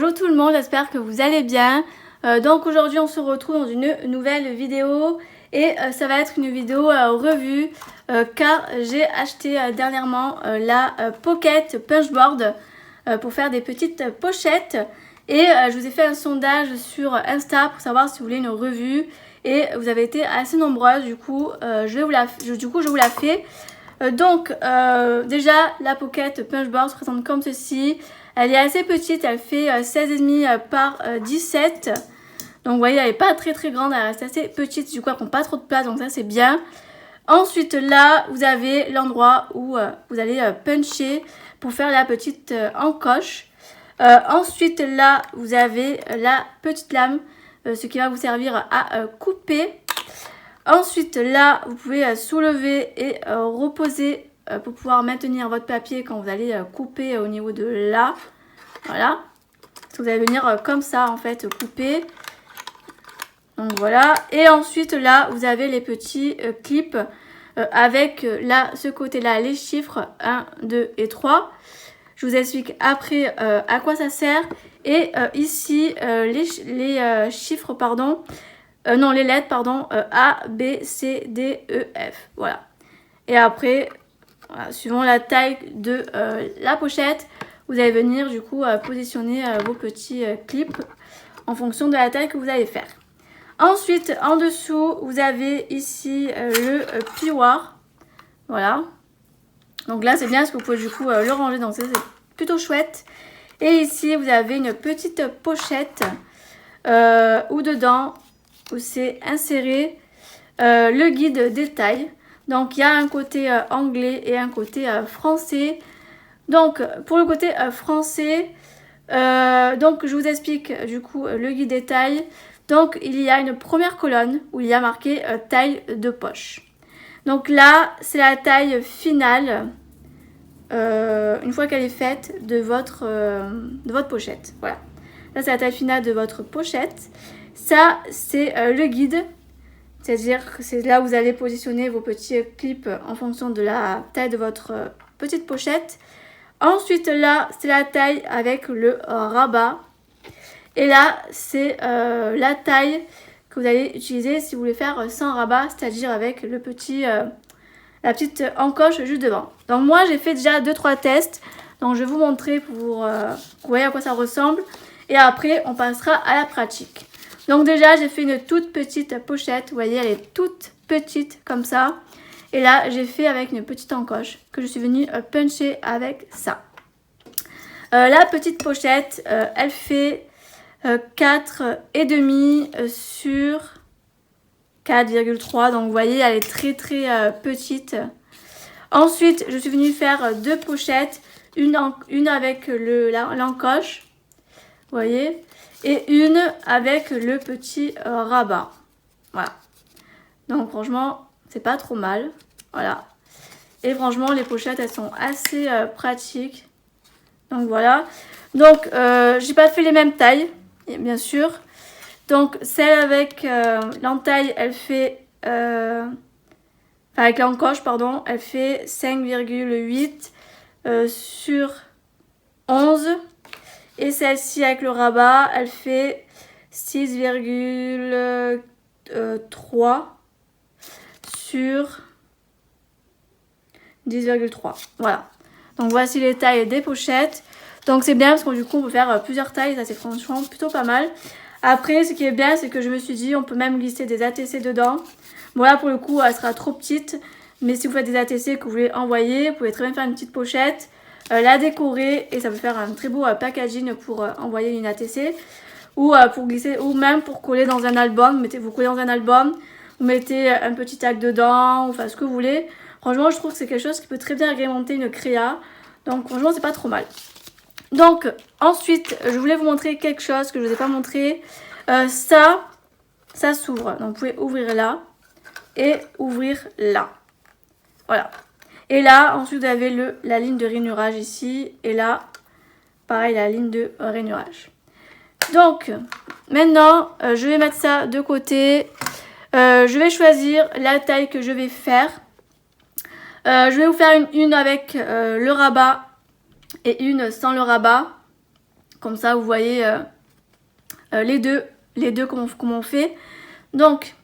Bonjour tout le monde, j'espère que vous allez bien. Donc aujourd'hui on se retrouve dans une nouvelle vidéo et ça va être une vidéo revue car j'ai acheté dernièrement la Pocket Punchboard pour faire des petites pochettes et je vous ai fait un sondage sur Insta pour savoir si vous voulez une revue et vous avez été assez nombreuses, du coup je vous la fais. Déjà la Pocket Punchboard se présente comme ceci. Elle est assez petite, elle fait 16,5 par 17. Donc vous voyez, elle n'est pas très grande, elle reste assez petite, du coup elle prend pas trop de place, donc ça c'est bien. Ensuite là, vous avez l'endroit où vous allez puncher pour faire la petite encoche. Ensuite là, vous avez la petite lame, ce qui va vous servir à couper. Ensuite là, vous pouvez soulever et reposer pour pouvoir maintenir votre papier quand vous allez couper au niveau de là. Voilà. Vous allez venir comme ça en fait couper. Donc voilà. Et ensuite là, vous avez les petits clips avec là, ce côté-là, les chiffres 1, 2 et 3. Je vous explique après à quoi ça sert. Et ici, les chiffres, pardon. Non, les lettres, pardon. A, B, C, D, E, F. Voilà. Et après, voilà, suivant la taille de la pochette, vous allez venir du coup positionner vos petits clips en fonction de la taille que vous allez faire. Ensuite, en dessous, vous avez ici le plioir. Voilà. Donc là, c'est bien parce que vous pouvez du coup le ranger. Donc ça, c'est plutôt chouette. Et ici, vous avez une petite pochette où dedans, où c'est inséré le guide des tailles. Donc il y a un côté anglais et un côté français. Donc pour le côté français, donc je vous explique du coup le guide des tailles. Donc il y a une première colonne où il y a marqué taille de poche. Donc là c'est la taille finale une fois qu'elle est faite de votre pochette. Voilà. Là c'est la taille finale de votre pochette. Ça c'est le guide. C'est-à-dire que c'est là où vous allez positionner vos petits clips en fonction de la taille de votre petite pochette. Ensuite là, c'est la taille avec le rabat. Et là, c'est la taille que vous allez utiliser si vous voulez faire sans rabat, c'est-à-dire avec le petit, la petite encoche juste devant. Donc moi, j'ai fait déjà 2-3 tests. Donc je vais vous montrer pour que vous voyez à quoi ça ressemble. Et après, on passera à la pratique. Donc déjà, j'ai fait une toute petite pochette. Vous voyez, elle est toute petite comme ça. Et là, j'ai fait avec une petite encoche que je suis venue puncher avec ça. La petite pochette, elle fait 4,5 sur 4,3. Donc vous voyez, elle est très petite. Ensuite, je suis venue faire 2 pochettes. Une avec l'encoche. Vous voyez, et une avec le petit rabat. Voilà. Donc franchement, c'est pas trop mal. Voilà. Et franchement, les pochettes, elles sont assez pratiques. Donc voilà. Donc, j'ai pas fait les mêmes tailles, bien sûr. Donc, celle avec l'entaille, elle fait... avec l'encoche, pardon, elle fait 5,8 sur 11. Et celle-ci avec le rabat, elle fait 6,3 sur 10,3. Voilà. Donc voici les tailles des pochettes. Donc c'est bien parce que du coup on peut faire plusieurs tailles. Ça c'est franchement plutôt pas mal. Après ce qui est bien c'est que je me suis dit on peut même glisser des ATC dedans. Bon là pour le coup elle sera trop petite. Mais si vous faites des ATC que vous voulez envoyer, vous pouvez très bien faire une petite pochette. La décorer et ça peut faire un très beau packaging pour envoyer une ATC ou pour glisser ou même pour coller dans un album. Vous collez dans un album, vous mettez un petit tag dedans ou enfin ce que vous voulez. Franchement je trouve que c'est quelque chose qui peut très bien agrémenter une créa. Donc franchement c'est pas trop mal. Donc ensuite je voulais vous montrer quelque chose que je ne vous ai pas montré. Ça s'ouvre. Donc vous pouvez ouvrir là et ouvrir là. Voilà. Et là, ensuite, vous avez la ligne de rainurage ici. Et là, pareil, la ligne de rainurage. Donc, maintenant, je vais mettre ça de côté. Je vais choisir la taille que je vais faire. Je vais vous faire une avec le rabat et une sans le rabat. Comme ça, vous voyez les deux comment on fait. Donc,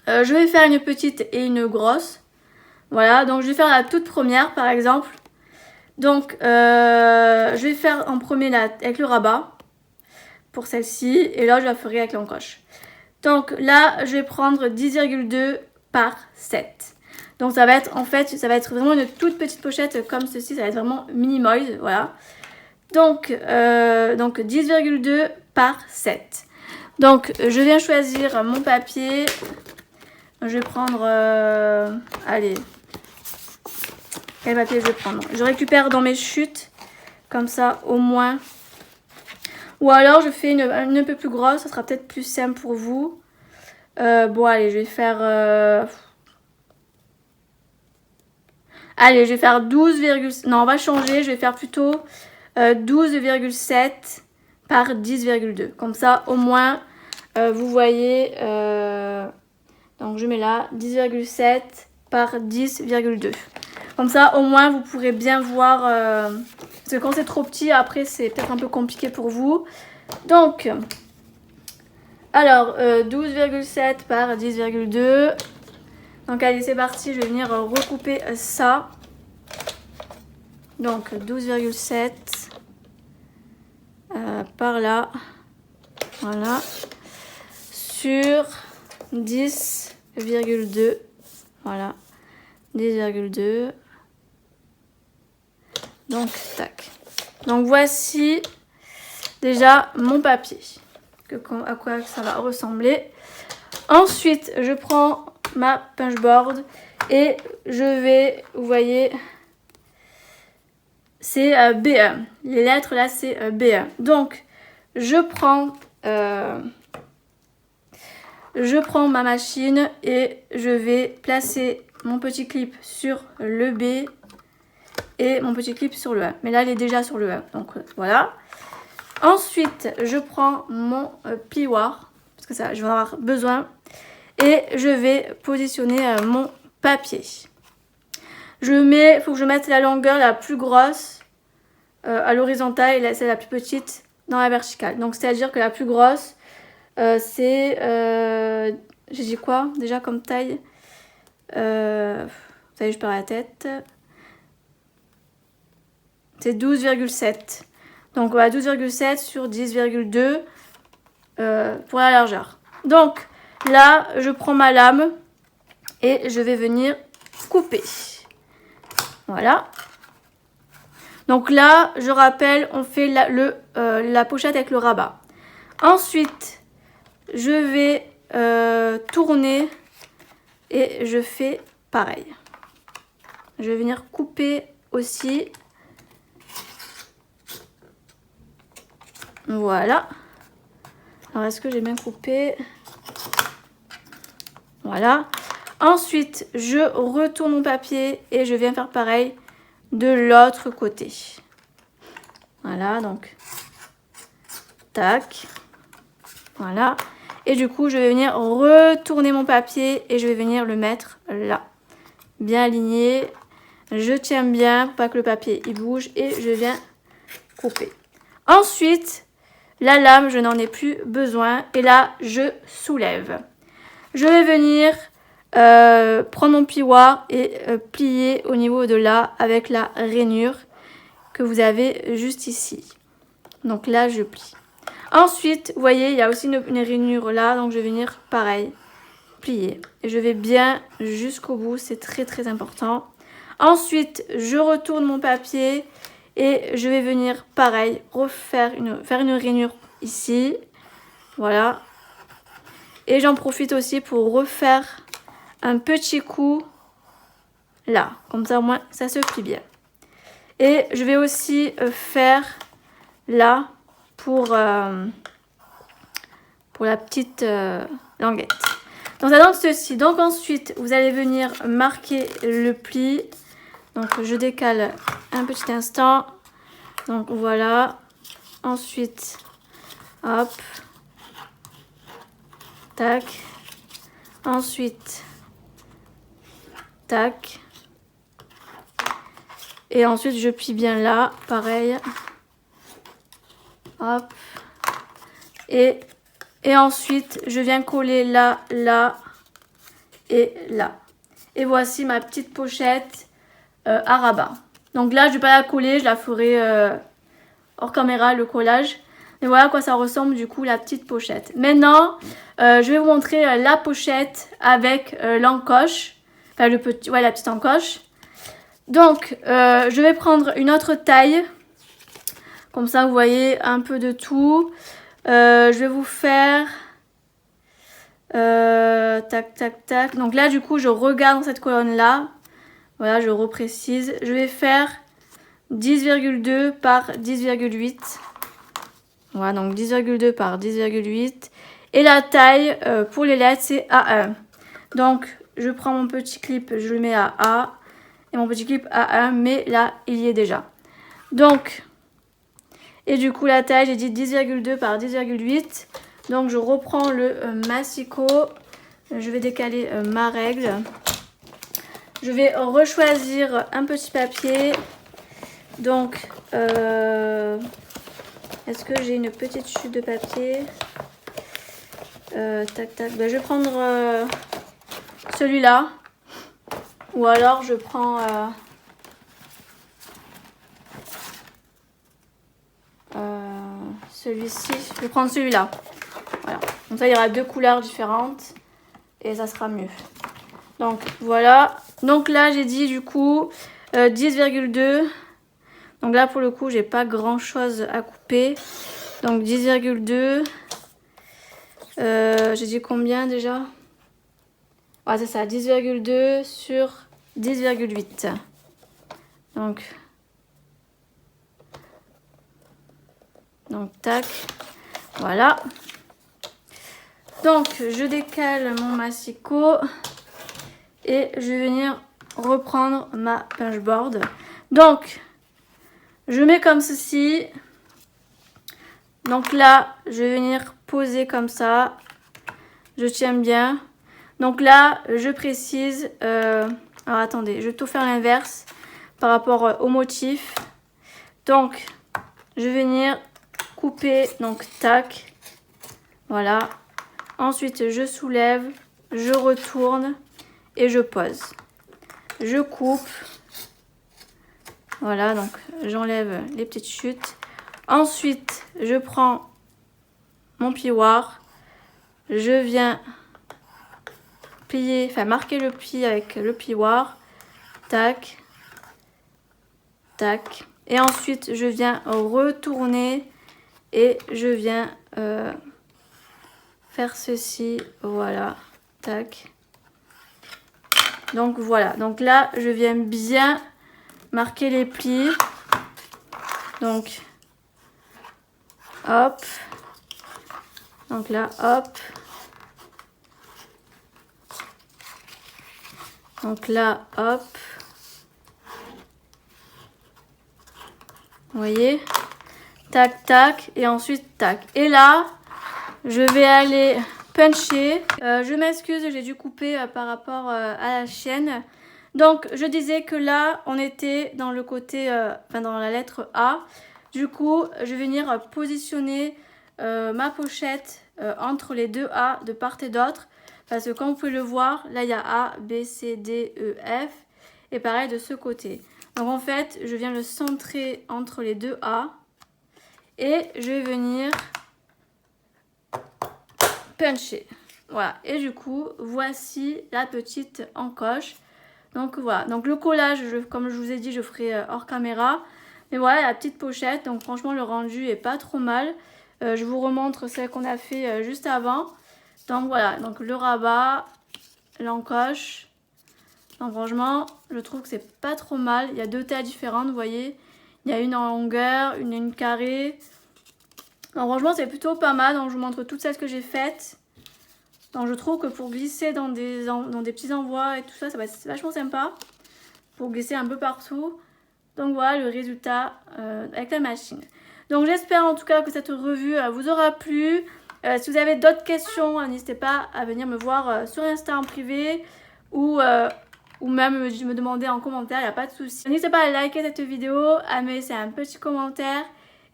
je vais faire une petite et une grosse. Voilà, donc je vais faire la toute première par exemple. Donc, je vais faire en premier là avec le rabat pour celle-ci. Et là, je la ferai avec l'encoche. Donc là, je vais prendre 10,2 par 7. Donc ça va être, en fait, ça va être vraiment une toute petite pochette comme ceci. Ça va être vraiment mini-moise, voilà. Donc 10,2 par 7. Donc, je viens choisir mon papier. Je vais prendre... allez. Quel papier je vais prendre? Je récupère dans mes chutes. Comme ça, au moins. Ou alors, je fais une un peu plus grosse. Ça sera peut-être plus simple pour vous. Bon, allez, je vais faire... Allez, je vais faire 12, non, on va changer. Je vais faire plutôt 12,7 par 10,2. Comme ça, au moins, vous voyez... donc, je mets là 10,7 par 10,2. Comme ça, au moins, vous pourrez bien voir... parce que quand c'est trop petit, après, c'est peut-être un peu compliqué pour vous. Donc, alors, 12,7 par 10,2. Donc, allez, c'est parti. Je vais venir recouper ça. Donc, 12,7 par là. Voilà. Sur 10,2. Voilà. 10,2. Donc, tac. Donc, voici déjà mon papier. À quoi ça va ressembler. Ensuite, je prends ma punchboard et je vais, vous voyez, c'est B1. Les lettres là, c'est B1. Donc, je prends ma machine et je vais placer mon petit clip sur le B et mon petit clip sur le A. Mais là, il est déjà sur le A. Donc, voilà. Ensuite, je prends mon plioir, parce que ça, je vais en avoir besoin. Et je vais positionner mon papier. Il faut que je mette la longueur la plus grosse à l'horizontale et celle la plus petite dans la verticale. Donc, c'est-à-dire que la plus grosse, c'est... j'ai dit quoi déjà comme taille? Ça y est, je perds la tête. C'est 12,7. Donc, voilà, 12,7 sur 10,2 pour la largeur. Donc, là, je prends ma lame et je vais venir couper. Voilà. Donc là, je rappelle, on fait la pochette avec le rabat. Ensuite, je vais tourner et je fais pareil. Je vais venir couper aussi. Voilà. Alors, est-ce que j'ai bien coupé? Voilà. Ensuite, je retourne mon papier et je viens faire pareil de l'autre côté. Voilà, donc, tac. Voilà. Et du coup, je vais venir retourner mon papier et je vais venir le mettre là. Bien aligné. Je tiens bien pour pas que le papier il bouge et je viens couper. Ensuite, la lame, je n'en ai plus besoin. Et là, je soulève. Je vais venir prendre mon plioir et plier au niveau de là avec la rainure que vous avez juste ici. Donc là, je plie. Ensuite, vous voyez, il y a aussi une rainure là. Donc, je vais venir pareil, plier. Et je vais bien jusqu'au bout. C'est très, très important. Ensuite, je retourne mon papier et je vais venir pareil, faire une rainure ici. Voilà. Et j'en profite aussi pour refaire un petit coup là. Comme ça, au moins, ça se plie bien. Et je vais aussi faire là pour la petite languette. Donc, ça donne ceci. Donc, ensuite, vous allez venir marquer le pli. Donc, je décale un petit instant. Donc, voilà. Ensuite, hop. Tac. Ensuite, tac. Et ensuite, je plie bien là. Pareil. Hop. Et ensuite, je viens coller là, là et là. Et voici ma petite pochette à rabat. Donc là, je ne vais pas la coller, je la ferai hors caméra, le collage. Mais voilà à quoi ça ressemble du coup la petite pochette. Maintenant, je vais vous montrer la pochette avec l'encoche. Enfin, la petite encoche. Donc, je vais prendre une autre taille. Comme ça, vous voyez un peu de tout. Je vais vous faire... tac, tac, tac. Donc là, du coup, je regarde dans cette colonne-là. Voilà, je reprécise. Je vais faire 10,2 par 10,8. Voilà, donc 10,2 par 10,8. Et la taille pour les lettres, c'est A1. Donc, je prends mon petit clip, je le mets à A. Et mon petit clip A1, mais là, il y est déjà. Donc, et du coup, la taille, j'ai dit 10,2 par 10,8. Donc, je reprends le massicot. Je vais décaler ma règle. Je vais rechoisir un petit papier. Donc, est-ce que j'ai une petite chute de papier? Tac, tac. Ben, je vais prendre celui-là. Ou alors, je prends... celui-ci. Je vais prendre celui-là. Voilà. Comme ça, il y aura deux couleurs différentes. Et ça sera mieux. Donc, voilà. Donc là, j'ai dit du coup 10,2. Donc là, pour le coup, j'ai pas grand-chose à couper. Donc 10,2. J'ai dit combien déjà? Ouais, c'est ça. 10,2 sur 10,8. Donc, tac. Voilà. Donc, je décale mon massicot. Et je vais venir reprendre ma punch board. Donc, je mets comme ceci. Donc là, je vais venir poser comme ça. Je tiens bien. Donc là, je précise. Alors attendez, je vais tout faire l'inverse par rapport au motif. Donc, je vais venir couper. Donc, tac. Voilà. Ensuite, je soulève. Je retourne. Et je pose. Je coupe. Voilà, donc j'enlève les petites chutes. Ensuite, je prends mon plioir. Je viens plier, enfin marquer le pli avec le plioir. Tac. Tac. Et ensuite, je viens retourner et je viens faire ceci. Voilà. Tac. Donc voilà. Donc là, je viens bien marquer les plis. Donc, hop. Donc là, hop. Donc là, hop. Vous voyez? Tac, tac. Et ensuite, tac. Et là, je vais aller puncher. Je m'excuse, j'ai dû couper par rapport à la chaîne. Donc, je disais que là, on était dans le côté, dans la lettre A. Du coup, je vais venir positionner ma pochette entre les deux A de part et d'autre. Parce que comme vous pouvez le voir, là, il y a A, B, C, D, E, F. Et pareil de ce côté. Donc, en fait, je viens le centrer entre les deux A. Et je vais venir puncher. Voilà. Et du coup, voici la petite encoche. Donc voilà, donc le collage, comme je vous ai dit, je ferai hors caméra. Mais voilà la petite pochette, donc franchement le rendu est pas trop mal. Je vous remontre celle qu'on a fait juste avant. Donc voilà, donc le rabat, l'encoche. Donc franchement, je trouve que c'est pas trop mal. Il y a deux tailles différentes, vous voyez. Il y a une en longueur, une carrée. Donc franchement c'est plutôt pas mal, donc je vous montre toutes celles que j'ai faites. Donc je trouve que pour glisser dans des petits envois et tout ça, ça va être vachement sympa. Pour glisser un peu partout. Donc voilà le résultat avec la machine. Donc j'espère en tout cas que cette revue vous aura plu. Si vous avez d'autres questions, n'hésitez pas à venir me voir sur Insta en privé. Ou même me demander en commentaire, il n'y a pas de souci. N'hésitez pas à liker cette vidéo, à me laisser un petit commentaire.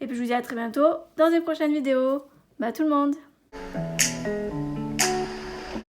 Et puis je vous dis à très bientôt dans une prochaine vidéo. Bye tout le monde.